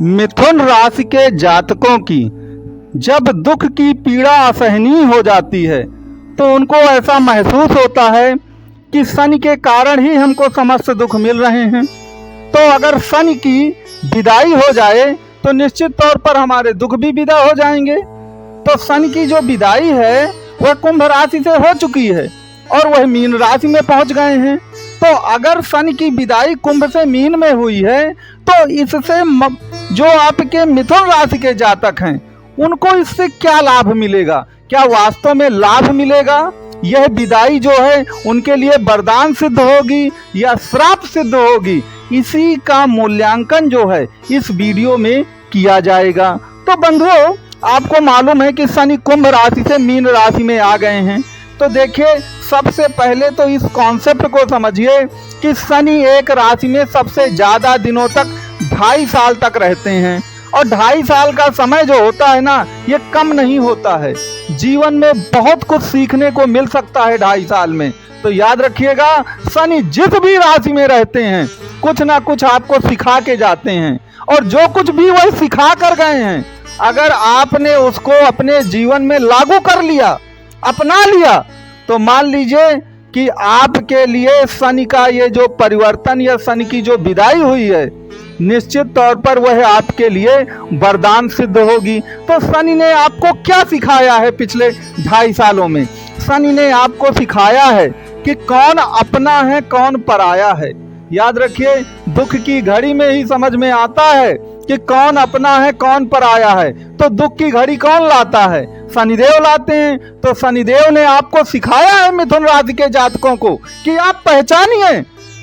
मिथुन राशि के जातकों की जब दुख की पीड़ा असहनीय हो जाती है तो उनको ऐसा महसूस होता है कि शनि के कारण ही हमको समस्त दुख मिल रहे हैं। तो अगर शनि की विदाई हो जाए तो निश्चित तौर पर हमारे दुख भी विदा हो जाएंगे। तो शनि की जो विदाई है वह कुंभ राशि से हो चुकी है और वह मीन राशि में पहुंच गए हैं। तो अगर शनि की विदाई कुंभ से मीन में हुई है तो इससे जो आपके मिथुन राशि के जातक हैं उनको इससे क्या लाभ मिलेगा, क्या वास्तव में लाभ मिलेगा, यह विदाई जो है उनके लिए वरदान सिद्ध होगी या श्राप सिद्ध होगी, इसी का मूल्यांकन जो है इस वीडियो में किया जाएगा। तो बंधुओं, आपको मालूम है कि शनि कुंभ राशि से मीन राशि में आ गए हैं। तो देखिए, सबसे पहले तो इस कॉन्सेप्ट को समझिए कि शनि एक राशि में सबसे ज़्यादा दिनों तक 2.5 साल तक रहते हैं और 2.5 साल का समय जो होता है ना, ये कम नहीं होता है। जीवन में बहुत कुछ सीखने को मिल सकता है 2.5 साल में। तो याद रखिएगा, शनि जिस भी राशि में रहते हैं कुछ ना कुछ आपको सिखा के जाते हैं और जो कुछ भी वही सिखा कर गए हैं, अगर आपने उसको अपने जीवन में लागू कर लिया, अपना लिया, तो मान लीजिए कि आपके लिए शनि का ये जो परिवर्तन या शनि की जो विदाई हुई है निश्चित तौर पर वह आपके लिए वरदान सिद्ध होगी। तो शनि ने आपको क्या सिखाया है पिछले 2.5 सालों में? शनि ने आपको सिखाया है कि कौन अपना है कौन पराया है। याद रखिए, दुख की घड़ी में ही समझ में आता है कि कौन अपना है कौन पराया है। तो दुख की घड़ी कौन लाता है? शनिदेव लाते हैं। तो शनिदेव ने आपको सिखाया है मिथुन राशि के जातकों को कि आप पहचानिए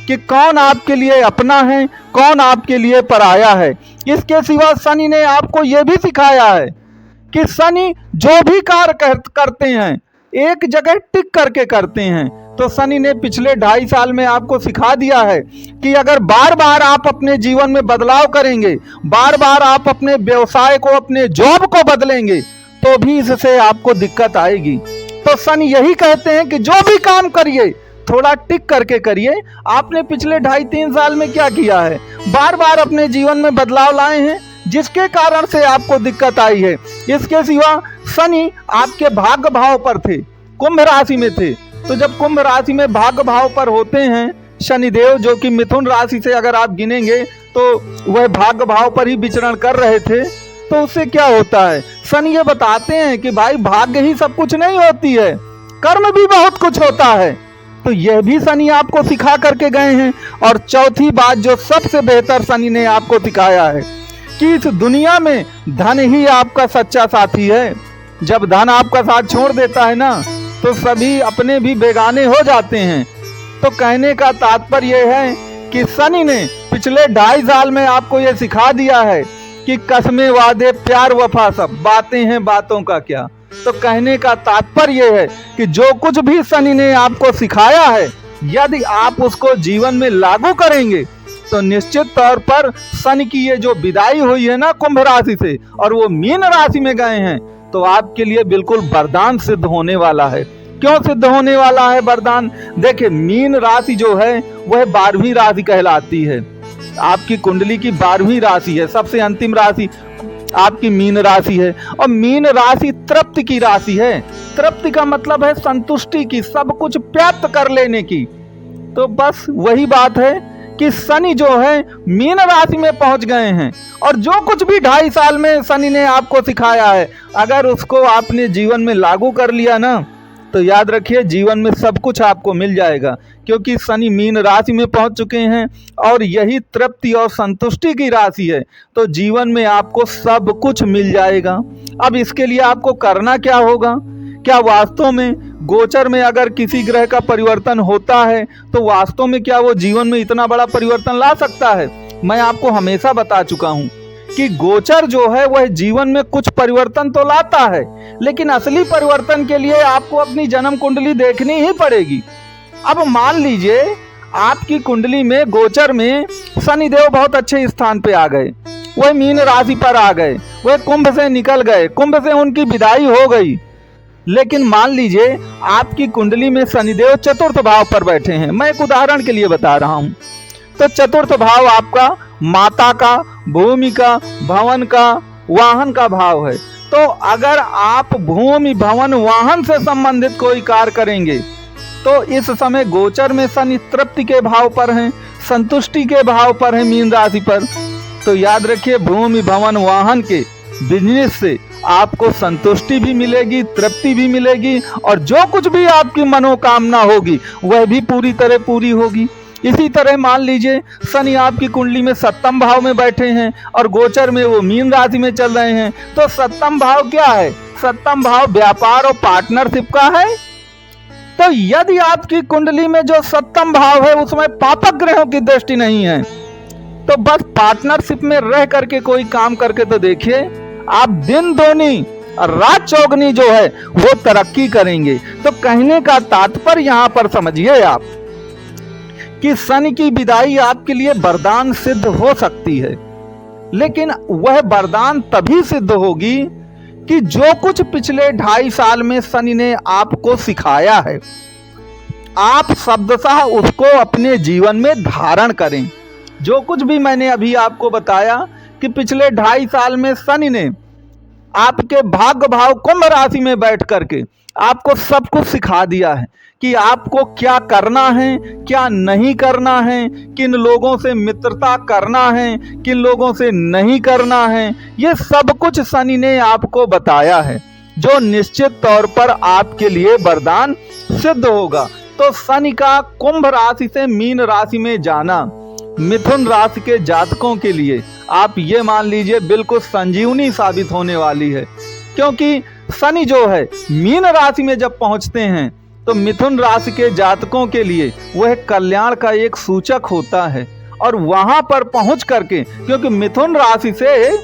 कि कौन आपके लिए अपना है कौन आपके लिए पराया है। इसके सिवा शनि ने आपको यह भी सिखाया है कि शनि जो भी कार्य करते हैं एक जगह टिक करके करते हैं। तो शनि ने पिछले 2.5 साल में आपको सिखा दिया है कि अगर बार बार आप अपने जीवन में बदलाव करेंगे, बार बार आप अपने व्यवसाय को, अपने जॉब को बदलेंगे, तो भी इससे आपको दिक्कत आएगी। तो शनि यही कहते हैं कि जो भी काम करिए थोड़ा टिक करके करिए। आपने पिछले 2.5-3 साल में क्या किया है? बार बार अपने जीवन में बदलाव लाए हैं जिसके कारण से आपको दिक्कत आई है। इसके सिवा शनि आपके भाग्य भाव पर थे, कुंभ राशि में थे। तो जब कुंभ राशि में भाग्य भाव पर होते हैं शनिदेव, जो कि मिथुन राशि से अगर आप गिनेंगे तो वह भाग्य भाव पर ही विचरण कर रहे थे। तो उससे क्या होता है? शनि ये बताते हैं कि भाई भाग्य ही सब कुछ नहीं होती है, कर्म भी बहुत कुछ होता है। तो यह भी शनि आपको सिखा करके गए हैं। और चौथी बात जो सबसे बेहतर शनि ने आपको सिखाया है कि इस दुनिया में धन ही आपका सच्चा साथी है। जब धन आपका साथ छोड़ देता है ना तो सभी अपने भी बेगाने हो जाते हैं। तो कहने का तात्पर्य यह है कि शनि ने पिछले 2.5 साल में आपको यह सिखा दिया है कि कसमें वादे प्यार वफा सब बातें हैं बातों का क्या। तो कहने का तात्पर्य यह है कि जो कुछ भी शनि ने आपको सिखाया है यदि आप उसको जीवन में लागू करेंगे तो निश्चित तौर पर शनि की ये जो विदाई हुई है ना कुंभ राशि से और वो मीन राशि में गए हैं तो आपके लिए बिल्कुल वरदान सिद्ध होने वाला है। क्यों सिद्ध होने वाला है वरदान? देखिए, मीन राशि जो है वह 12वीं राशि कहलाती है। आपकी कुंडली की 12वीं राशि है, सबसे अंतिम राशि आपकी मीन राशि है। और मीन राशि तृप्ति की राशि है। तृप्ति का मतलब है संतुष्टि की, सब कुछ प्राप्त कर लेने की। तो बस वही बात है कि शनि जो है मीन राशि में पहुंच गए हैं और जो कुछ भी 2.5 साल में शनि ने आपको सिखाया है अगर उसको आपने जीवन में लागू कर लिया ना तो याद रखिए जीवन में सब कुछ आपको मिल जाएगा, क्योंकि शनि मीन राशि में पहुंच चुके हैं और यही तृप्ति और संतुष्टि की राशि है। तो जीवन में आपको सब कुछ मिल जाएगा। अब इसके लिए आपको करना क्या होगा? क्या वास्तव में गोचर में अगर किसी ग्रह का परिवर्तन होता है तो वास्तव में क्या वो जीवन में इतना बड़ा परिवर्तन ला सकता है? मैं आपको हमेशा बता चुका हूं कि गोचर जो है वह जीवन में कुछ परिवर्तन तो लाता है, लेकिन असली परिवर्तन के लिए आपको अपनी जन्म कुंडली देखनी ही पड़ेगी। अब मान लीजिए आपकी कुंडली में गोचर में शनिदेव बहुत अच्छे स्थान पे आ गए, वह मीन राशि पर आ गए, वह कुंभ से निकल गए, कुंभ से उनकी विदाई हो गई। लेकिन मान लीजिए आपकी कुंडली में शनिदेव चतुर्थ भाव पर बैठे हैं। मैं एक उदाहरण के लिए बता रहा हूं। तो चतुर्थ भाव आपका माता का, भूमि का, भवन का, वाहन का भाव है। तो अगर आप भूमि, भवन, वाहन से संबंधित कोई कार्य करेंगे तो इस समय गोचर में शनि तृप्ति के भाव पर हैं, संतुष्टि के भाव पर है मीन राशि पर। तो याद रखिए, भूमि, भवन, वाहन के बिजनेस से आपको संतुष्टि भी मिलेगी, तृप्ति भी मिलेगी, और जो कुछ भी आपकी मनोकामना होगी वह भी पूरी तरह पूरी होगी। इसी तरह मान लीजिए शनि आपकी कुंडली में सप्तम भाव में बैठे हैं और गोचर में वो मीन राशि में चल रहे हैं। तो सप्तम भाव क्या है? सप्तम भाव व्यापार और पार्टनरशिप का है। तो यदि आपकी कुंडली में जो सप्तम भाव है उसमें पापक ग्रहों की दृष्टि नहीं है, तो बस पार्टनरशिप में रह करके कोई काम करके तो देखिए, आप दिन दोनी और रात चौगनी जो है वो तरक्की करेंगे। तो कहने का तात्पर्य यहाँ पर समझिए आप कि शनि की विदाई आपके लिए वरदान सिद्ध हो सकती है, लेकिन वह वरदान तभी सिद्ध होगी कि जो कुछ पिछले 2.5 साल में शनि ने आपको सिखाया है, आप शब्दशः उसको अपने जीवन में धारण करें। जो कुछ भी मैंने अभी आपको बताया कि पिछले 2.5 साल में शनि ने आपके भाग्य भाव कुंभ राशि में बैठ करके आपको सब कुछ सिखा दिया है कि आपको क्या करना है, क्या नहीं करना है, किन लोगों से मित्रता करना है, किन लोगों से नहीं करना है। ये सब कुछ शनि ने आपको बताया है, जो निश्चित तौर पर आपके लिए वरदान सिद्ध होगा। तो शनि का कुंभ राशि से मीन राशि में जाना मिथुन राशि के जातकों के लिए आप ये मान लीजिए बिल्कुल संजीवनी साबित होने वाली है, क्योंकि शनि जो है मीन राशि में जब पहुंचते हैं तो मिथुन राशि के जातकों के लिए वह कल्याण का एक सूचक होता है। और वहां पर पहुंच करके, क्योंकि मिथुन राशि से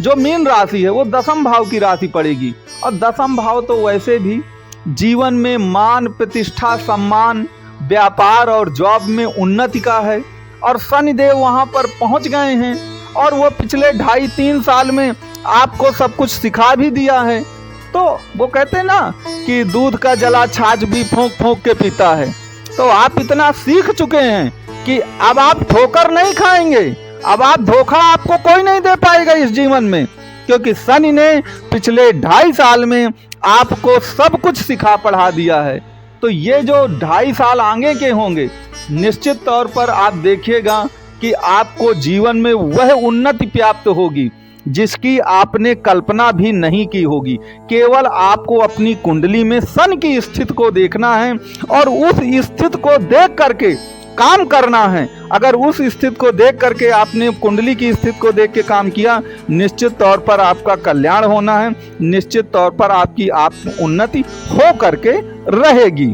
जो मीन राशि है वो दसम भाव की राशि पड़ेगी, और दसम भाव तो वैसे भी जीवन में मान, प्रतिष्ठा, सम्मान, व्यापार और जॉब में उन्नति का है। और शनिदेव वहां पर पहुंच गए हैं और वो पिछले 2.5-3 साल में आपको सब कुछ सिखा भी दिया है। तो वो कहते हैं ना कि दूध का जला छाछ भी फूंक फूंक के पीता है। तो आप इतना सीख चुके हैं कि अब आप ठोकर नहीं खाएंगे, अब आप धोखा आपको कोई नहीं दे पाएगा इस जीवन में, क्योंकि शनि ने पिछले 2.5 साल में आपको सब कुछ सिखा पढ़ा दिया है। तो ये जो 2.5 साल आगे के होंगे, निश्चित तौर पर आप देखिएगा कि आपको जीवन में वह उन्नति प्राप्त होगी जिसकी आपने कल्पना भी नहीं की होगी। केवल आपको अपनी कुंडली में शनि की स्थिति को देखना है और उस स्थिति को देख करके काम करना है। अगर उस स्थिति को देख करके आपने कुंडली की स्थिति को देख के काम किया, निश्चित तौर पर आपका कल्याण होना है, निश्चित तौर पर आपकी उन्नति हो करके रहेगी।